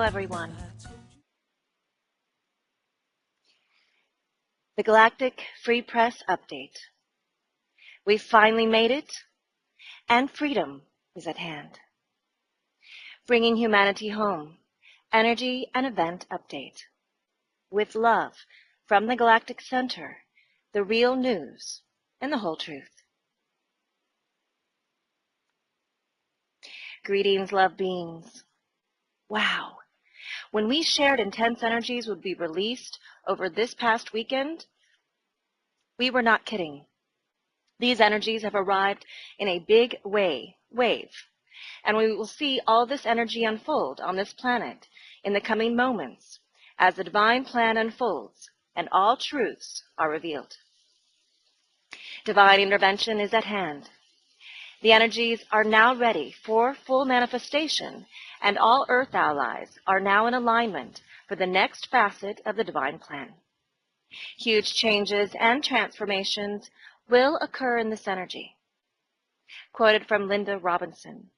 everyone. The Galactic Free Press Update. We've finally made it, and freedom is at hand. Bringing humanity home, energy and event update. With love from the Galactic Center, the real news and the whole truth. Greetings, love beings. Wow. When we shared intense energies would be released over this past weekend, we were not kidding. These energies have arrived in a big wave, and we will see all this energy unfold on this planet in the coming moments as the divine plan unfolds and all truths are revealed. Divine intervention is at hand. The energies are now ready for full manifestation, and all Earth allies are now in alignment for the next facet of the divine plan. Huge changes and transformations will occur in this energy. Quoted from Linda Robinson.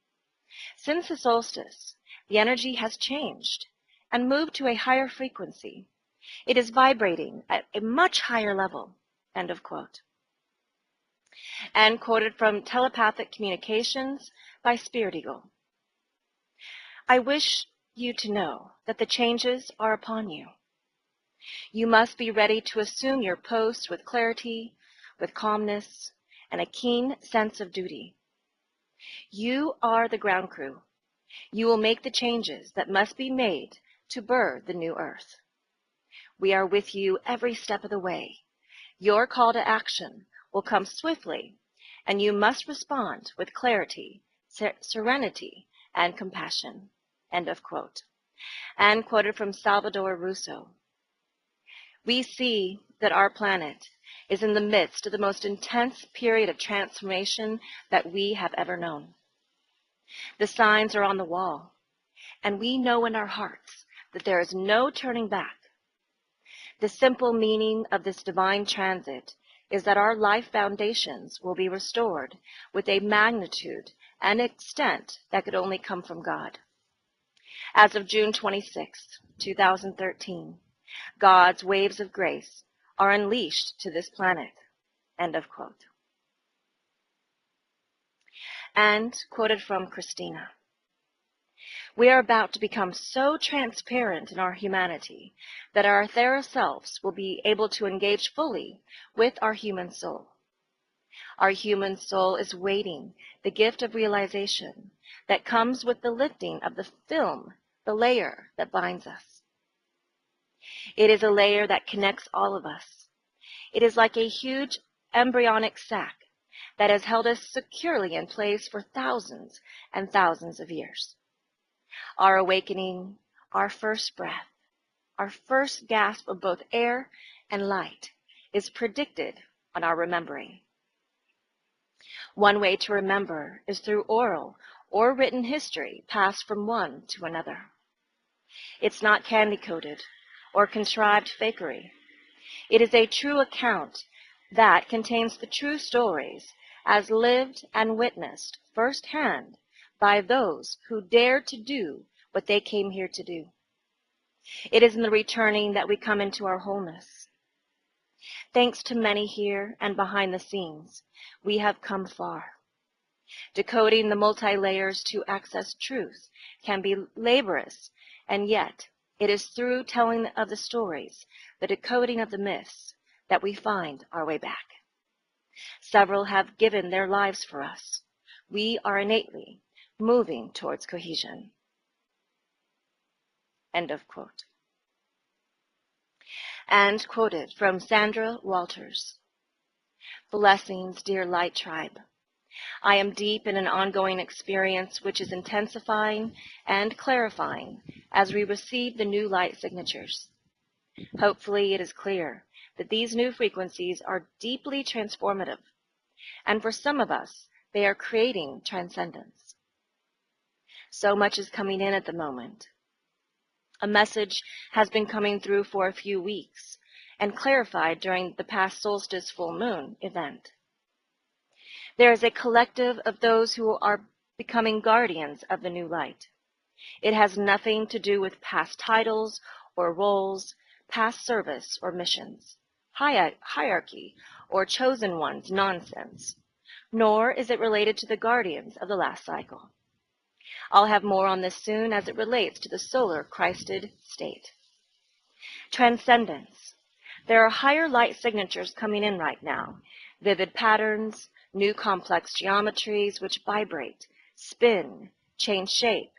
Since the solstice, the energy has changed and moved to a higher frequency. It is vibrating at a much higher level. End of quote. And quoted from Telepathic Communications by Spirit Eagle. I wish you to know that the changes are upon you. You must be ready to assume your post with clarity, with calmness, and a keen sense of duty. You are the ground crew. You will make the changes that must be made to birth the new Earth. We are with you every step of the way. Your call to action will come swiftly, and you must respond with clarity, serenity, and compassion. End of quote. And quoted from Salvador Russo. We see that our planet is in the midst of the most intense period of transformation that we have ever known. The signs are on the wall, and we know in our hearts that there is no turning back. The simple meaning of this divine transit is that our life foundations will be restored with a magnitude and extent that could only come from God. As of June 26, 2013, God's waves of grace are unleashed to this planet. End of quote. And quoted from Christina. We are about to become so transparent in our humanity that our etheric selves will be able to engage fully with our human soul. Our human soul is waiting the gift of realization that comes with the lifting of the film, the layer that binds us. It is a layer that connects all of us. It is like a huge embryonic sac that has held us securely in place for thousands and thousands of years. Our awakening, our first breath, our first gasp of both air and light is predicted on our remembering. One way to remember is through oral or written history passed from one to another. It's not candy-coated or contrived fakery. It is a true account that contains the true stories as lived and witnessed firsthand by those who dared to do what they came here to do. It is in the returning that we come into our wholeness. Thanks to many here and behind the scenes, we have come far. Decoding the multi-layers to access truth can be laborious, and yet it is through telling of the stories, the decoding of the myths, that we find our way back. Several have given their lives for us. We are innately moving towards cohesion. End of quote. And quoted from Sandra Walters. Blessings, dear Light Tribe. I am deep in an ongoing experience which is intensifying and clarifying as we receive the new light signatures. Hopefully it is clear that these new frequencies are deeply transformative, and for some of us, they are creating transcendence. So much is coming in at the moment. A message has been coming through for a few weeks and clarified during the past solstice full moon event. There is a collective of those who are becoming guardians of the new light. It has nothing to do with past titles or roles, past service or missions, hierarchy, or chosen ones nonsense, nor is it related to the guardians of the last cycle. I'll have more on this soon as it relates to the solar Christed state. Transcendence. There are higher light signatures coming in right now, vivid patterns, new complex geometries which vibrate, spin, change shape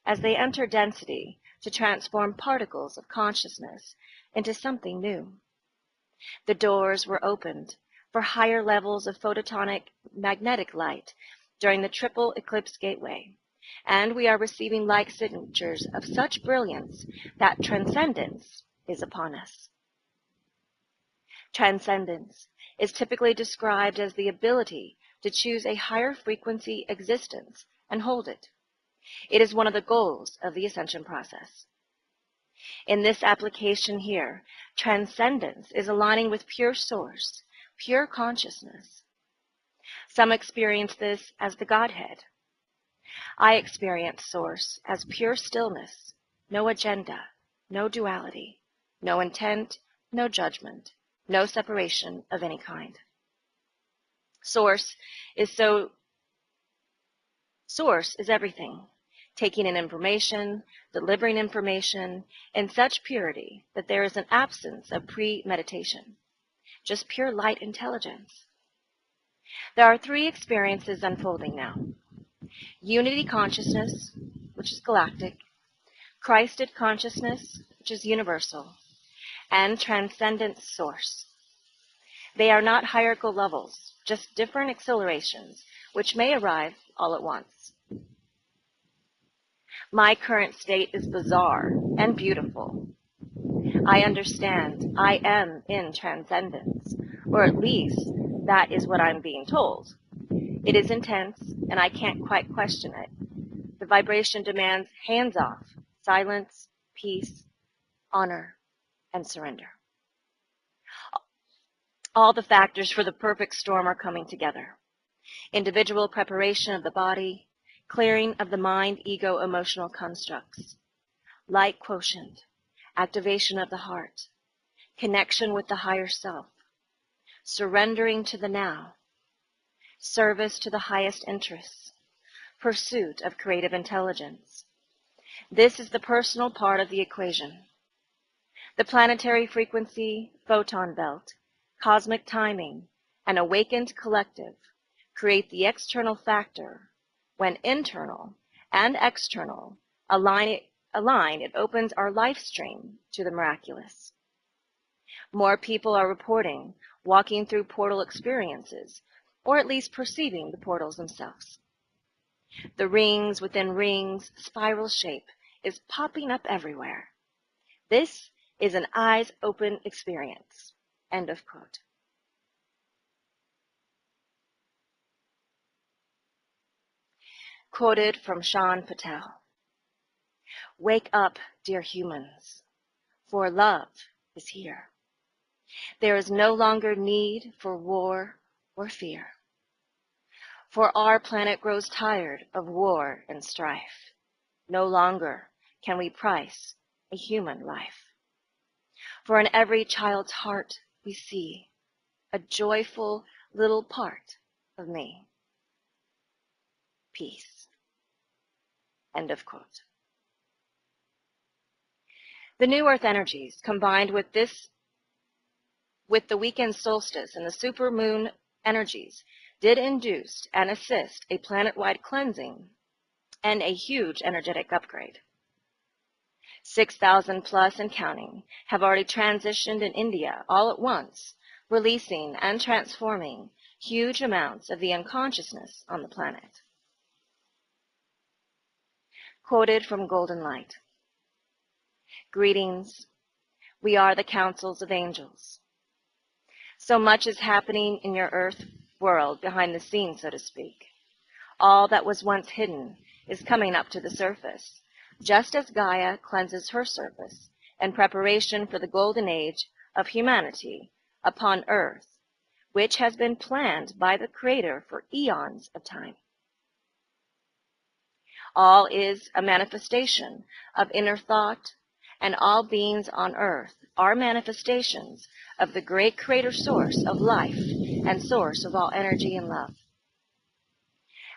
as they enter density to transform particles of consciousness into something new. The doors were opened for higher levels of photonic magnetic light during the triple eclipse gateway, and we are receiving light signatures of such brilliance that transcendence is upon us. Transcendence is typically described as the ability to choose a higher frequency existence and hold it. It is one of the goals of the ascension process. In this application here, transcendence is aligning with pure source, pure consciousness. Some experience this as the Godhead. I experience source as pure stillness, no agenda, no duality, no intent, no judgment, no separation of any kind. Source is everything, taking in information, delivering information in such purity that there is an absence of premeditation, just pure light intelligence. There are three experiences unfolding now. Unity consciousness, which is galactic, Christed consciousness, which is universal, and transcendent source. They are not hierarchical levels, just different accelerations, which may arrive all at once. My current state is bizarre and beautiful. I understand I am in transcendence, or at least that is what I'm being told. It is intense, and I can't quite question it. The vibration demands hands off, silence, peace, honor, and surrender. All the factors for the perfect storm are coming together. Individual preparation of the body, clearing of the mind, ego, emotional constructs, light quotient, activation of the heart, connection with the higher self, surrendering to the now, service to the highest interests, pursuit of creative intelligence. This is the personal part of the equation. The planetary frequency, photon belt, cosmic timing, and awakened collective create the external factor. When internal and external align, it opens our life stream to the miraculous. More people are reporting walking through portal experiences, or at least perceiving the portals themselves. The rings within rings spiral shape is popping up everywhere. This is an eyes open experience. End of quote. Quoted from Sean Patel. Wake up, dear humans, for love is here. There is no longer need for war or fear. For our planet grows tired of war and strife. No longer can we price a human life. For in every child's heart we see a joyful little part of me. Peace. End of quote. The new Earth energies combined with the weekend solstice and the supermoon energies did induce and assist a planet-wide cleansing and a huge energetic upgrade. 6,000 plus and counting have already transitioned in India all at once, releasing and transforming huge amounts of the unconsciousness on the planet. Quoted from Golden Light. Greetings. We are the councils of angels. So much is happening in your earth world behind the scenes, so to speak. All that was once hidden is coming up to the surface, just as Gaia cleanses her surface in preparation for the golden age of humanity upon earth, which has been planned by the Creator for eons of time. All is a manifestation of inner thought, and all beings on earth are manifestations of the great creator source of life and source of all energy and love.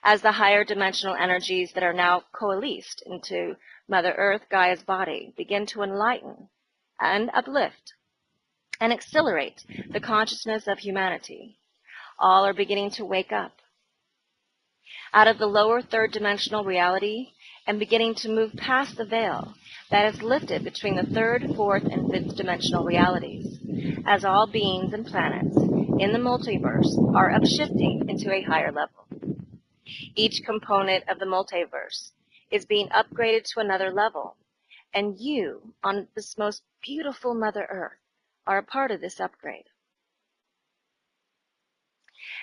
As the higher dimensional energies that are now coalesced into Mother Earth, Gaia's body, begin to enlighten and uplift and accelerate the consciousness of humanity, all are beginning to wake up out of the lower third dimensional reality and beginning to move past the veil that is lifted between the third, fourth, and fifth dimensional realities, as all beings and planets in the multiverse are upshifting into a higher level. Each component of the multiverse is being upgraded to another level, and you, on this most beautiful Mother Earth, are a part of this upgrade.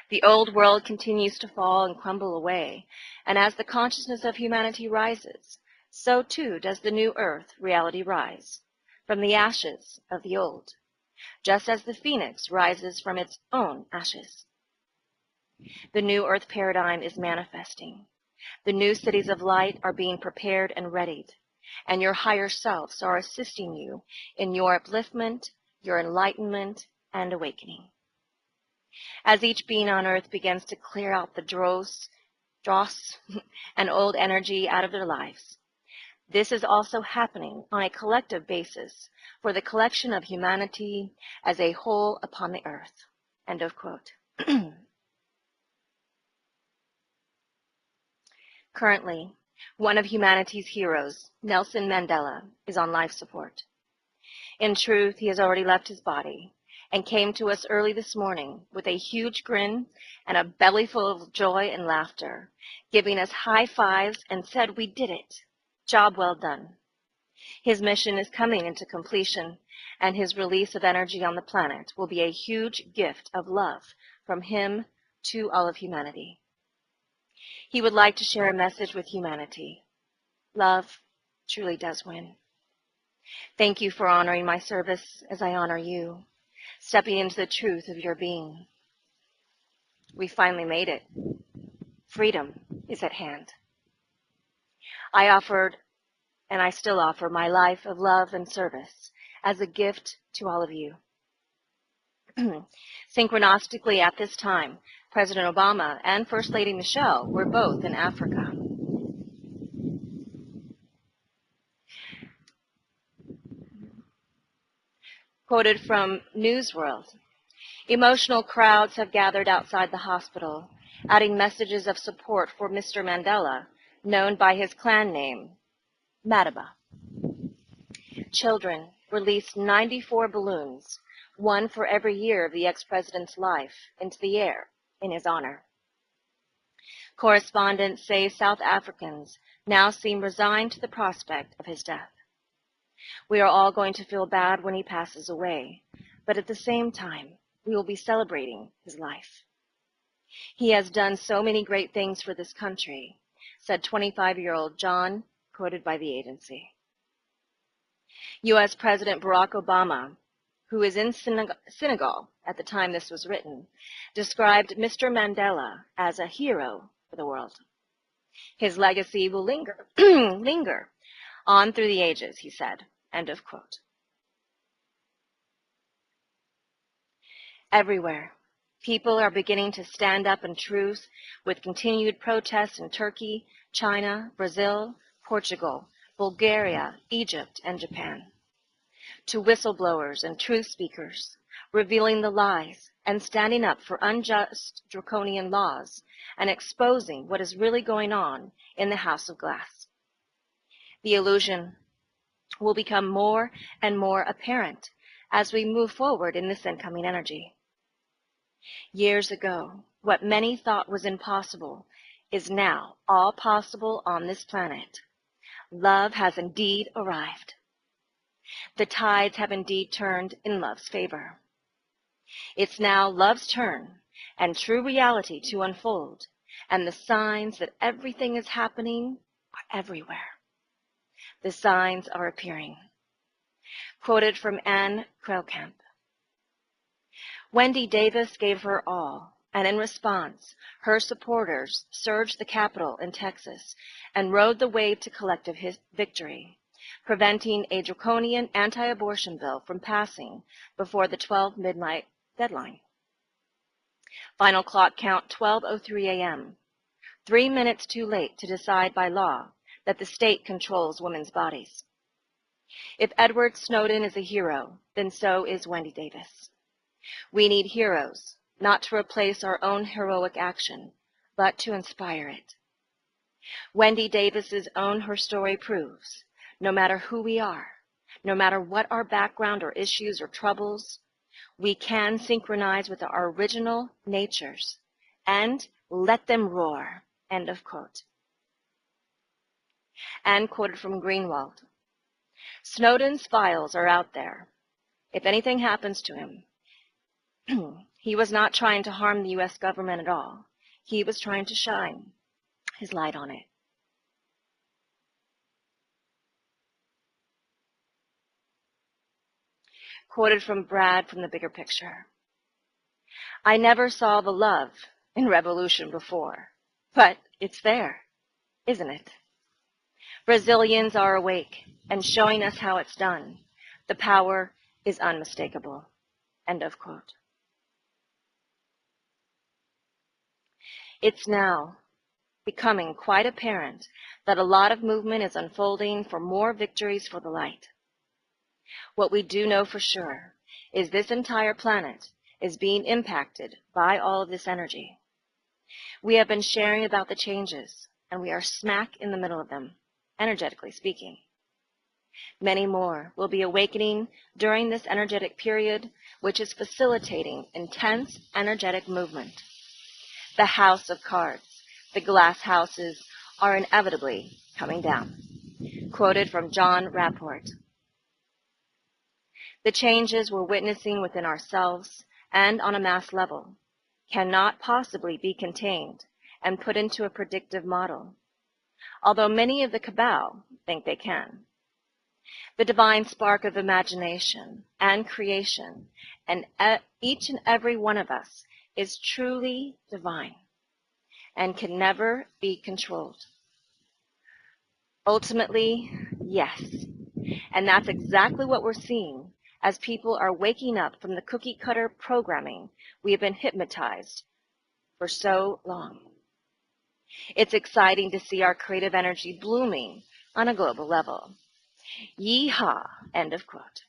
The old world continues to fall and crumble away, and as the consciousness of humanity rises, so too does the new earth reality rise from the ashes of the old, just as the phoenix rises from its own ashes. The new earth paradigm is manifesting. The new cities of light are being prepared and readied, and your higher selves are assisting you in your upliftment, your enlightenment, and awakening. As each being on earth begins to clear out the dross, and old energy out of their lives, this is also happening on a collective basis for the collection of humanity as a whole upon the earth. End of quote. Currently, one of humanity's heroes, Nelson Mandela, is on life support. In truth, he has already left his body and came to us early this morning with a huge grin and a belly full of joy and laughter, giving us high fives and said, "We did it. Job well done." His mission is coming into completion, and his release of energy on the planet will be a huge gift of love from him to all of humanity. He would like to share a message with humanity. Love truly does win. Thank you for honoring my service as I honor you, stepping into the truth of your being. We finally made it. Freedom is at hand. I offered, and I still offer, my life of love and service as a gift to all of you. Synchronistically at this time, President Obama and First Lady Michelle were both in Africa. Quoted from Newsworld, emotional crowds have gathered outside the hospital, adding messages of support for Mr. Mandela, known by his clan name, Madiba. Children released 94 balloons, one for every year of the ex-president's life, into the air in his honor. Correspondents say South Africans now seem resigned to the prospect of his death. We are all going to feel bad when he passes away, but at the same time, we will be celebrating his life. He has done so many great things for this country, said 25-year-old John, quoted by the agency. U.S. President Barack Obama, who is in Senegal at the time this was written, described Mr. Mandela as a hero for the world. His legacy will linger on through the ages, he said. End of quote. Everywhere, people are beginning to stand up in truth with continued protests in Turkey, China, Brazil, Portugal, Bulgaria, Egypt, and Japan. To whistleblowers and truth speakers, revealing the lies and standing up for unjust draconian laws and exposing what is really going on in the House of Glass. The illusion will become more and more apparent as we move forward in this incoming energy. Years ago, what many thought was impossible is now all possible on this planet. Love has indeed arrived. The tides have indeed turned in love's favor. It's now love's turn and true reality to unfold, and the signs that everything is happening are everywhere. The signs are appearing. Quoted from Anne Krelkamp. Wendy Davis gave her all and in response, her supporters surged the Capitol in Texas and rode the wave to collective victory, preventing a draconian anti-abortion bill from passing before the 12 midnight deadline. Final clock count 12:03 a.m., 3 minutes too late to decide by law that the state controls women's bodies. If Edward Snowden is a hero, then so is Wendy Davis. We need heroes, not to replace our own heroic action, but to inspire it. Wendy Davis's Own Her Story proves, no matter who we are, no matter what our background or issues or troubles, we can synchronize with our original natures and let them roar, end of quote. And quoted from Greenwald, Snowden's files are out there. If anything happens to him, he was not trying to harm the U.S. government at all. He was trying to shine his light on it. Quoted from Brad from The Bigger Picture. I never saw the love in revolution before, but it's there, isn't it? Brazilians are awake and showing us how it's done. The power is unmistakable, end of quote. It's now becoming quite apparent that a lot of movement is unfolding for more victories for the light. What we do know for sure is this entire planet is being impacted by all of this energy. We have been sharing about the changes, and we are smack in the middle of them, energetically speaking. Many more will be awakening during this energetic period, which is facilitating intense energetic movement. The house of cards, the glass houses, are inevitably coming down. Quoted from John Rapport. The changes we're witnessing within ourselves and on a mass level cannot possibly be contained and put into a predictive model, although many of the cabal think they can. The divine spark of imagination and creation, and each and every one of us is truly divine and can never be controlled. Ultimately, yes. And that's exactly what we're seeing as people are waking up from the cookie cutter programming we have been hypnotized for so long. It's exciting to see our creative energy blooming on a global level. Yeehaw, end of quote.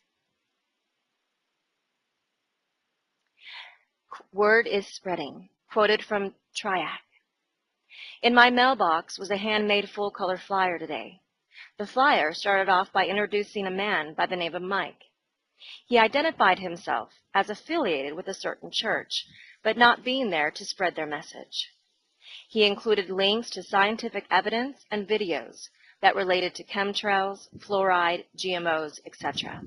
Word is spreading, quoted from Triac. In my mailbox was a handmade full-color flyer today. The flyer started off by introducing a man by the name of Mike. He identified himself as affiliated with a certain church, but not being there to spread their message. He included links to scientific evidence and videos that related to chemtrails, fluoride, GMOs, etc.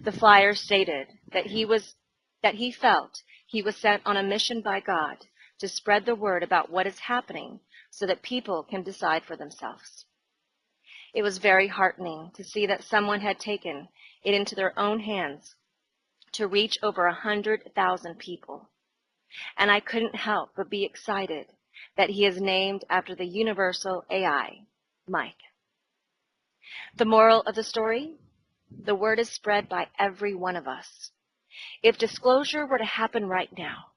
The flyer stated that he felt he was sent on a mission by God to spread the word about what is happening so that people can decide for themselves. It was very heartening to see that someone had taken it into their own hands to reach over 100,000 people. And I couldn't help but be excited that he is named after the universal AI, Mike. The moral of the story? The word is spread by every one of us. If disclosure were to happen right now,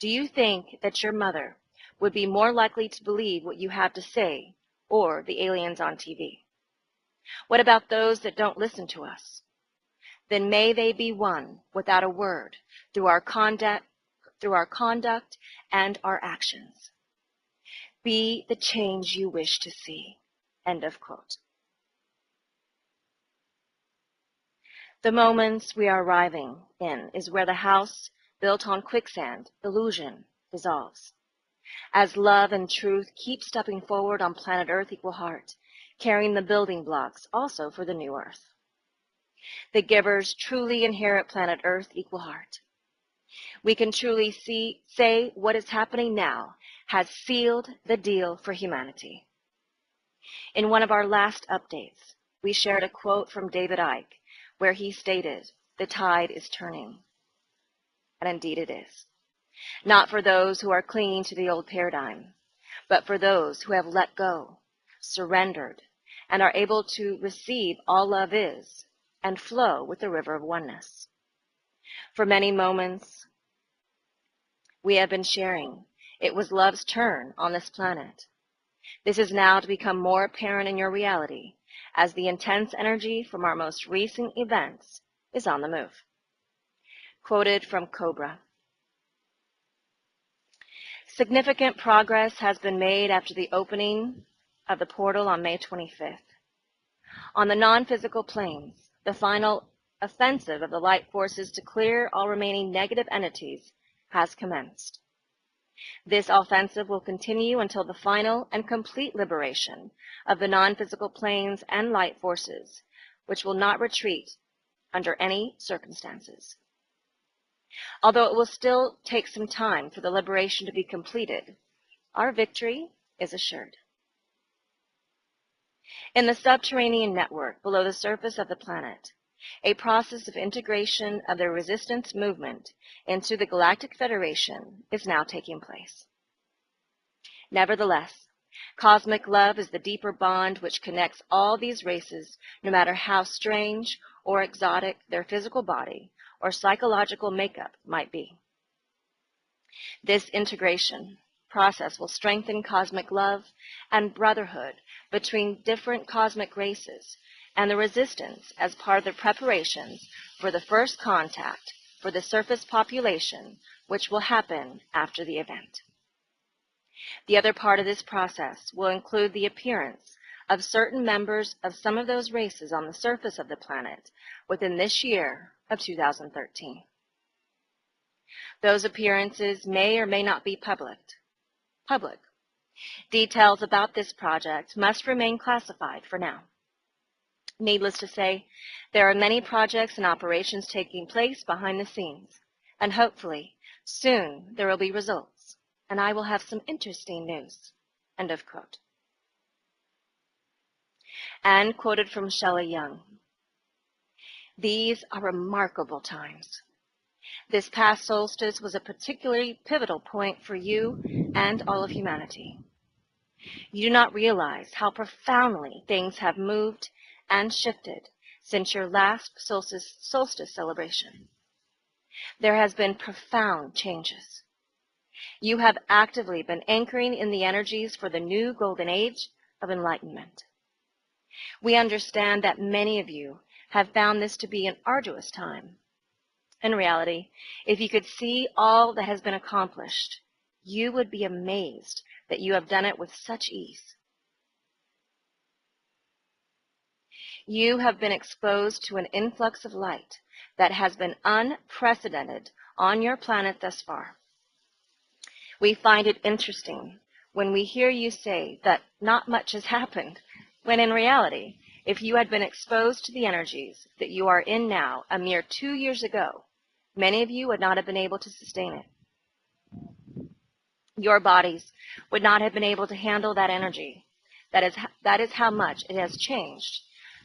do you think that your mother would be more likely to believe what you have to say or the aliens on TV? What about those that don't listen to us? Then may they be won without a word through our conduct and our actions. Be the change you wish to see. End of quote. The moments we are arriving in is where the house built on quicksand, illusion, dissolves. As love and truth keep stepping forward on planet Earth equal heart, carrying the building blocks also for the new Earth. The givers truly inherit planet Earth equal heart. We can truly say what is happening now has sealed the deal for humanity. In one of our last updates, we shared a quote from David Icke where he stated, "The tide is turning." And indeed it is. not for those who are clinging to the old paradigm, but for those who have let go, surrendered, and are able to receive all love is and flow with the river of oneness. For many moments we have been sharing, it was love's turn on this planet. This is now to become more apparent in your reality as the intense energy from our most recent events is on the move. Quoted from Cobra. Significant progress has been made after the opening of the portal on May 25th. On the non-physical planes, the final offensive of the light forces to clear all remaining negative entities has commenced. This offensive will continue until the final and complete liberation of the non-physical planes and light forces, which will not retreat under any circumstances. Although it will still take some time for the liberation to be completed, our victory is assured. In the subterranean network below the surface of the planet, a process of integration of the resistance movement into the Galactic Federation is now taking place. Nevertheless, cosmic love is the deeper bond which connects all these races, no matter how strange or exotic their physical body or psychological makeup might be. This integration process will strengthen cosmic love and brotherhood between different cosmic races and the resistance as part of the preparations for the first contact for the surface population, which will happen after the event. The other part of this process will include the appearance of certain members of some of those races on the surface of the planet within this year of 2013. Those appearances may or may not be public. Details about this project must remain classified for now. Needless to say, there are many projects and operations taking place behind the scenes, and hopefully, soon there will be results, and I will have some interesting news. End of quote. And quoted from Shelley Young. These are remarkable times. This past solstice was a particularly pivotal point for you and all of humanity. You do not realize how profoundly things have moved and shifted since your last solstice celebration. There has been profound changes. You have actively been anchoring in the energies for the new golden age of enlightenment. We understand that many of you have found this to be an arduous time. In reality, if you could see all that has been accomplished, you would be amazed that you have done it with such ease. You have been exposed to an influx of light that has been unprecedented on your planet thus far. We find it interesting when we hear you say that not much has happened, when in reality, if you had been exposed to the energies that you are in now a mere 2 years ago, many of you would not have been able to sustain it. Your bodies would not have been able to handle that energy. That is how much it has changed.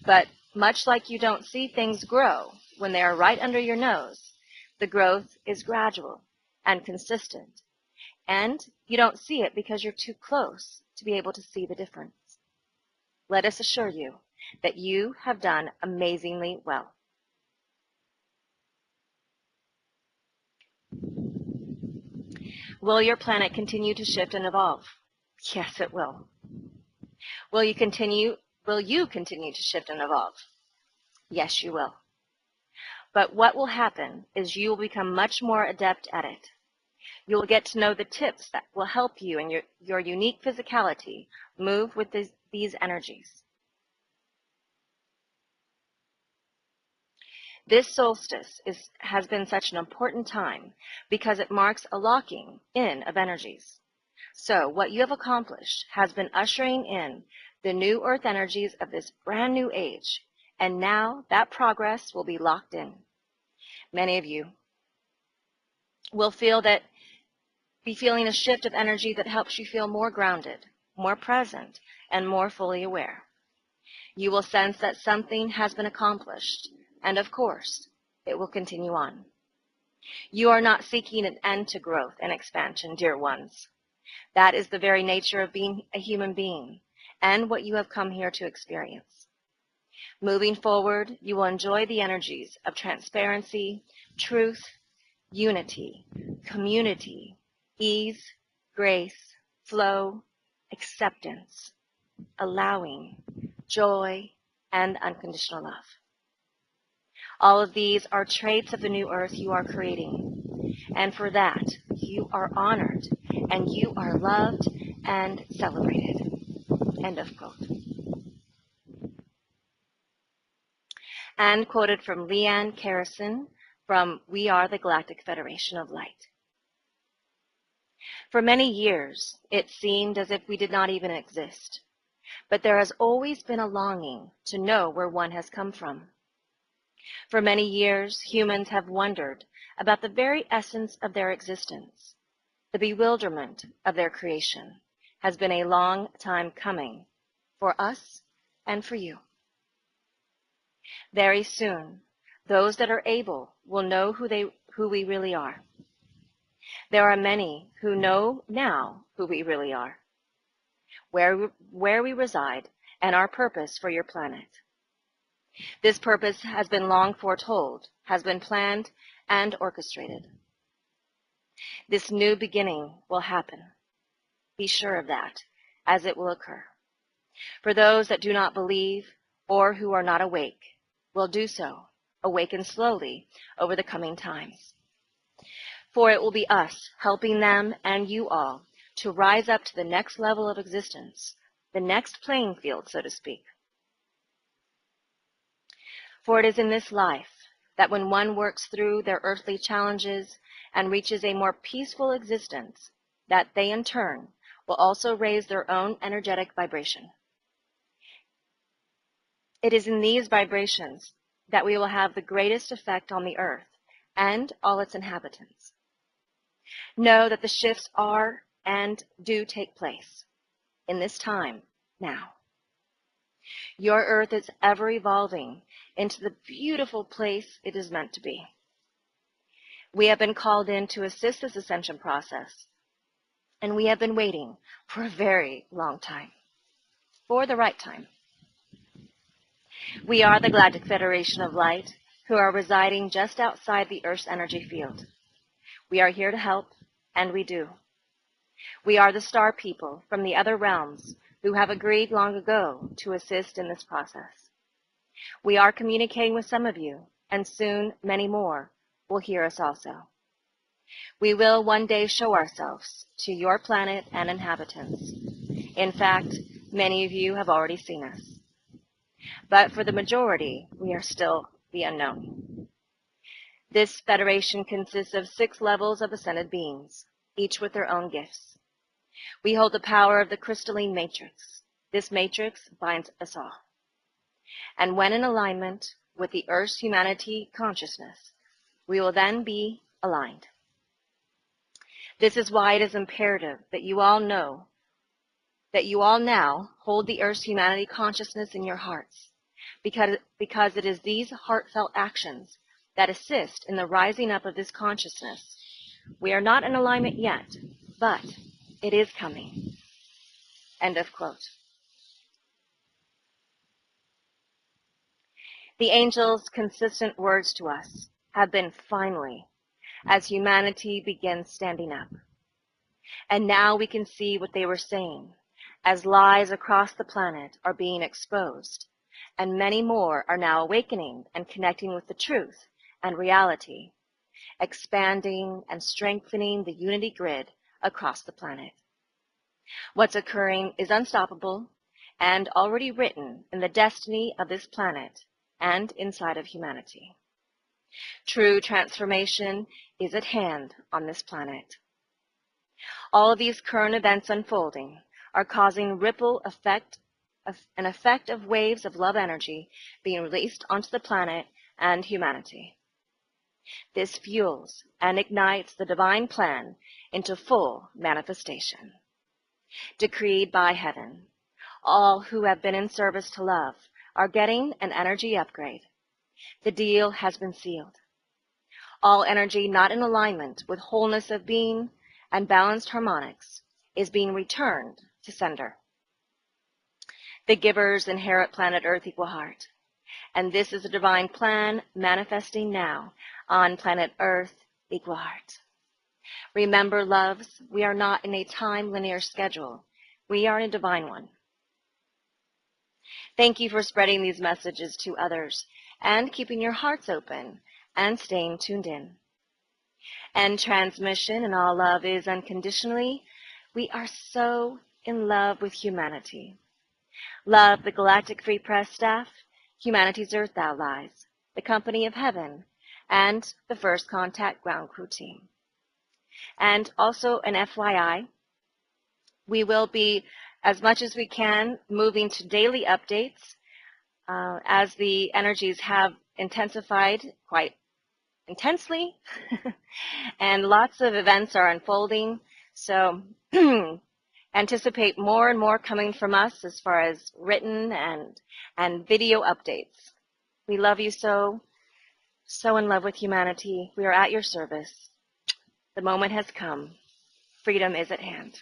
But much like you don't see things grow when they are right under your nose, the growth is gradual and consistent. And you don't see it because you're too close to be able to see the difference. Let us assure you that you have done amazingly well. Will your planet continue to shift and evolve? Yes, it will. Will you continue to shift and evolve? Yes, you will. But what will happen is you will become much more adept at it. You will get to know the tips that will help you in your unique physicality move with these energies. This solstice has been such an important time because it marks a locking in of energies. So what you have accomplished has been ushering in the new earth energies of this brand new age, and now that progress will be locked in. Many of you will be feeling a shift of energy that helps you feel more grounded, more present, and more fully aware. You will sense that something has been accomplished, and of course, it will continue on. You are not seeking an end to growth and expansion, dear ones. That is the very nature of being a human being and what you have come here to experience. Moving forward, you will enjoy the energies of transparency, truth, unity, community, ease, grace, flow, acceptance, allowing, joy, and unconditional love. All of these are traits of the new earth you are creating, and for that you are honored and you are loved and celebrated. End of quote. And quoted from Leanne Carrison from We Are the Galactic Federation of Light. For many years, it seemed as if we did not even exist, but there has always been a longing to know where one has come from. For many years, humans have wondered about the very essence of their existence. The bewilderment of their creation has been a long time coming for us and for you. Very soon, those that are able will know who we really are. There are many who know now who we really are, where we reside, and our purpose for your planet. This purpose has been long foretold, has been planned and orchestrated. This new beginning will happen. Be sure of that, as it will occur. For those that do not believe or who are not awake, will do so, awaken slowly over the coming times. For it will be us helping them and you all to rise up to the next level of existence, the next playing field, so to speak. For it is in this life that when one works through their earthly challenges and reaches a more peaceful existence, that they in turn will also raise their own energetic vibration. It is in these vibrations that we will have the greatest effect on the earth and all its inhabitants. Know that the shifts are and do take place in this time now. Your earth is ever evolving into the beautiful place it is meant to be. We have been called in to assist this ascension process, and we have been waiting for a very long time, for the right time. We are the Galactic Federation of Light, who are residing just outside the Earth's energy field. We are here to help, and we do. We are the star people from the other realms who have agreed long ago to assist in this process. We are communicating with some of you, and soon many more will hear us also. We will one day show ourselves to your planet and inhabitants. In fact, many of you have already seen us. But for the majority, we are still the unknown. This federation consists of 6 levels of ascended beings, each with their own gifts. We hold the power of the crystalline matrix. This matrix binds us all. And when in alignment with the Earth's humanity consciousness, we will then be aligned. This is why it is imperative that you all know, that you all now hold the Earth's humanity consciousness in your hearts, because it is these heartfelt actions that assist in the rising up of this consciousness. We are not in alignment yet, but it is coming. End of quote. The angels' consistent words to us have been finally, as humanity begins standing up. And now we can see what they were saying, as lies across the planet are being exposed, and many more are now awakening and connecting with the truth and reality, expanding and strengthening the unity grid across the planet. What's occurring is unstoppable and already written in the destiny of this planet and inside of humanity. True transformation is at hand on this planet. All of these current events unfolding are causing an effect of waves of love energy being released onto the planet and humanity. This fuels and ignites the divine plan into full manifestation. Decreed by heaven, all who have been in service to love are getting an energy upgrade. The deal has been sealed. All energy not in alignment with wholeness of being and balanced harmonics is being returned to sender. The givers inherit planet Earth equal heart. And this is a divine plan manifesting now on planet Earth equal heart. Remember, loves, we are not in a time linear schedule. We are in a divine one. Thank you for spreading these messages to others and keeping your hearts open and staying tuned in. And transmission and all love is unconditionally. We are so in love with humanity. Love the Galactic Free Press staff, Humanity's Earth Allies, the Company of Heaven, and the First Contact Ground Crew team. And also an FYI, we will be, as much as we can, moving to daily updates as the energies have intensified quite intensely and lots of events are unfolding. So anticipate more and more coming from us as far as written and video updates. We love you so in love with humanity. We are at your service. The moment has come. Freedom is at hand.